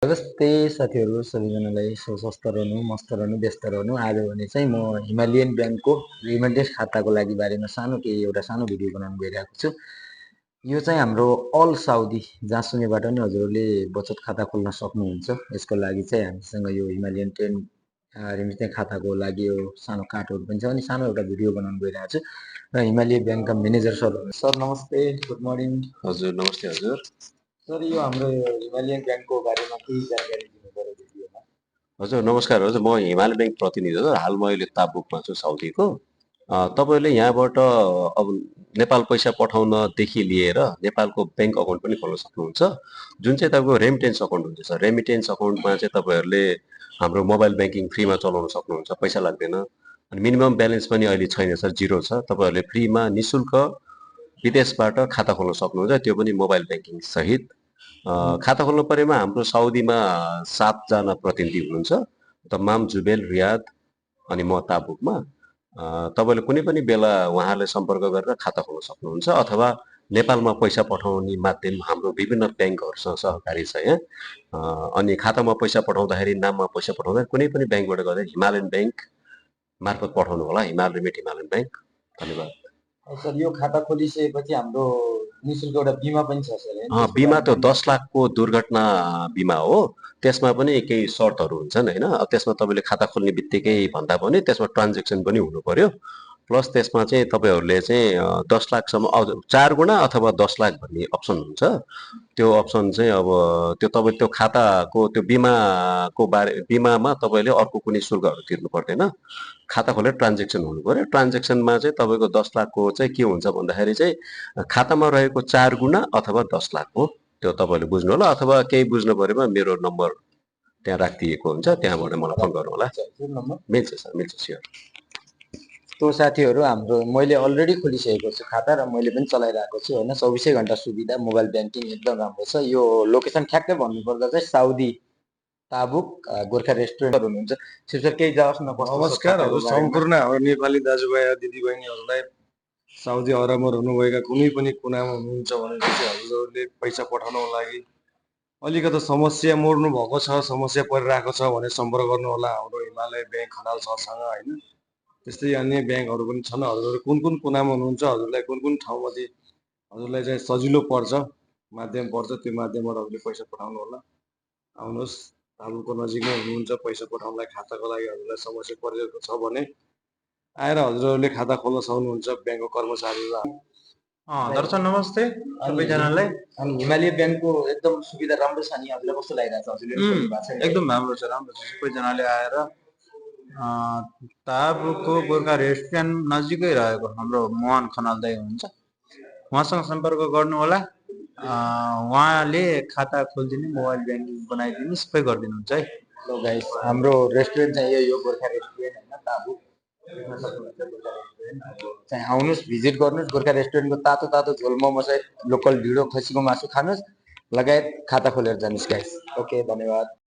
नमस्ते साथीहरू सबैजनालाई स्वस्थ रहनु, मस्त रहनु, व्यस्त रहनु। आज भने चाहिँ म हिमालयन ब्याङ्कको रिमिटेन्स खाताको लागि बारेमा एउटा सानो भिडियो बनाउन गइरहेको छु। यो चाहिँ हाम्रो अल साउदी जहाँसुकैबाट पनि हजुरहरूले बचत खाता खोल्न सक्नुहुन्छ। यसको लागि चाहिँ हामीसँग यो हिमालयन ट्रेन रिमिटेन्स खाताको लागि यो सानो कार्डहरू पनि छ अनि सानो एउटा भिडियो बनाउन गइरहेको छु र हिमालय ब्याङ्कका म्यानेजर सर नमस्ते, गुड मर्निङ। हजुर नमस्ते हजुर। सर यो हाम्रो हिमालयन ब्याङ्कको बारेमा केही जानकारी दिनुपर्यो भिडियोमा। हजुर नमस्कार हजुर, म हिमालय ब्याङ्क प्रतिनिधि हजुर। हाल म अहिले ताबुकमा छु साउदीको। तपाईँले यहाँबाट अब नेपाल पैसा पठाउनदेखि लिएर नेपालको ब्याङ्क अकाउन्ट पनि खोल्न सक्नुहुन्छ, जुन चाहिँ तपाईँको रेमिटेन्स अकाउन्ट हुन्छ सर। रेमिटेन्स अकाउन्टमा चाहिँ तपाईँहरूले हाम्रो मोबाइल ब्याङ्किङ फ्रीमा चलाउन सक्नुहुन्छ, पैसा लाग्दैन। अनि मिनिमम ब्यालेन्स पनि अहिले छैन सर, जिरो छ। तपाईँहरूले फ्रीमा निःशुल्क विदेशबाट खाता खोल्न सक्नुहुन्छ, त्यो पनि मोबाइल ब्याङ्किङ सहित। खाता खोल्नु परेमा हाम्रो साउदीमा 7 जना प्रतिनिधि हुनुहुन्छ, तमाम जुबेल, रियाद अनि म ताबुकमा। तपाईँले कुनै पनि बेला उहाँहरूले सम्पर्क गरेर खाता खोल्न सक्नुहुन्छ, अथवा नेपालमा पैसा पठाउने माध्यम हाम्रो विभिन्न ब्याङ्कहरूसँग सहकारी छ यहाँ। अनि खातामा पैसा पठाउँदाखेरि, नाममा पैसा पठाउँदाखेरि कुनै पनि ब्याङ्कबाट गर्दा हिमालयन ब्याङ्क मार्फत पठाउनु होला, हिमालयन ब्याङ्क। धन्यवाद। सर यो खाता खोलिसकेपछि हाम्रो निःशुल्क एउटा बिमा पनि छ सर। बिमा त 10 लाखको दुर्घटना बिमा हो। त्यसमा पनि केही सर्तहरू हुन्छन् होइन। त्यसमा तपाईँले खाता खोल्ने बित्तिकै भन्दा पनि त्यसमा ट्रान्जेक्सन पनि हुनु पर्यो। प्लस त्यसमा चाहिँ तपाईँहरूले चाहिँ 10 लाखसम्म 4 गुणा अथवा 10 लाख भन्ने अप्सन हुन्छ। त्यो अप्सन चाहिँ अब तपाईँ त्यो खाताको त्यो बिमामा तपाईँले अर्को कुनै शुल्कहरू तिर्नु पर्दैन। खाता खोलेर ट्रान्जेक्सन हुनु पर्यो। ट्रान्जेक्सनमा चाहिँ तपाईँको 10 लाखको चाहिँ के हुन्छ भन्दाखेरि चाहिँ खातामा रहेको 4 गुणा अथवा 10 लाख हो। त्यो तपाईँले बुझ्नु होला, अथवा केही बुझ्नु परेमा मेरो नम्बर त्यहाँ राखिदिएको हुन्छ, त्यहाँबाट मलाई फोन गर्नु होला। मिल्छ सर, मिल्छ स्योर। तो साथीहरू हाम्रो मैले अलरेडी खोलिसकेको छु खाता र मैले पनि चलाइरहेको छु होइन। 24 घण्टा सुविधा, मोबाइल ब्याङ्किङ एकदम राम्रो छ। यो लोकेसन ठ्याक्कै भन्नुपर्दा चाहिँ साउदी ताबुक गोर्खा रेस्टुरेन्ट हुनुहुन्छ। सर केही जाओस् न। नमस्कार हजुर, सम्पूर्ण हाम्रो नेपाली दाजुभाइ दिदीबहिनीहरूलाई साउदी अरबमा हुनुभएका कुनै पनि कुनामा हुनुहुन्छ भने चाहिँ हजुरहरूले पैसा पठाउनको लागि अलिकति समस्या मोड्नु भएको छ, समस्या परिरहेको छ भने सम्पर्क गर्नु होला हाम्रो हिमालय ब्याङ्क खनाल सरसँग होइन। त्यस्तै अन्य ब्याङ्कहरू पनि छन्। हजुरहरू कुन कुन कुनामा हुनुहुन्छ, हजुरलाई कुन कुन ठाउँमा चाहिँ हजुरलाई चाहिँ सजिलो पर्छ, माध्यम पर्छ, त्यो माध्यमबाट हजुरले पैसा पठाउनु होला। आउनुहोस्, ताबुकको नजिकमै हुनुहुन्छ, पैसा पठाउनलाई खाताको लागि हजुरलाई समस्या परिरहेको छ भने आएर हजुरहरूले खाता खोल्न सक्नुहुन्छ। ब्याङ्कको कर्मचारीहरू। दर्शक नमस्ते सबैजनालाई। अनि हिमालय ब्याङ्कको एकदम सुविधा राम्रो छ नि, हजुरलाई कस्तो लागिरहेछ? हजुरले एकदम राम्रो छ सबैजनाले आएर ताबुकको गोर्खा रेस्टुरेन्ट नजिकै रहेको हाम्रो मोहन खनाल दाइ हुनुहुन्छ, उहाँसँग सम्पर्क गर्नु होला। उहाँले खाता खोलिदिने, मोबाइल ब्याङ्किङ बनाइदिने, सबै गरिदिनुहुन्छ है। ल गाइस, हाम्रो रेस्टुरेन्ट चाहिँ यो गोर्खा रेस्टुरेन्ट होइन, ताबुक चाहिँ आउनुहोस्, भिजिट गर्नुहोस्। गोर्खा रेस्टुरेन्टको तातो तातो झोल मोमो सहित लोकल ढिँडो खसीको मासु खानुहोस्, लगायत खाता खोलेर जानुहोस् गाइस। ओके, धन्यवाद।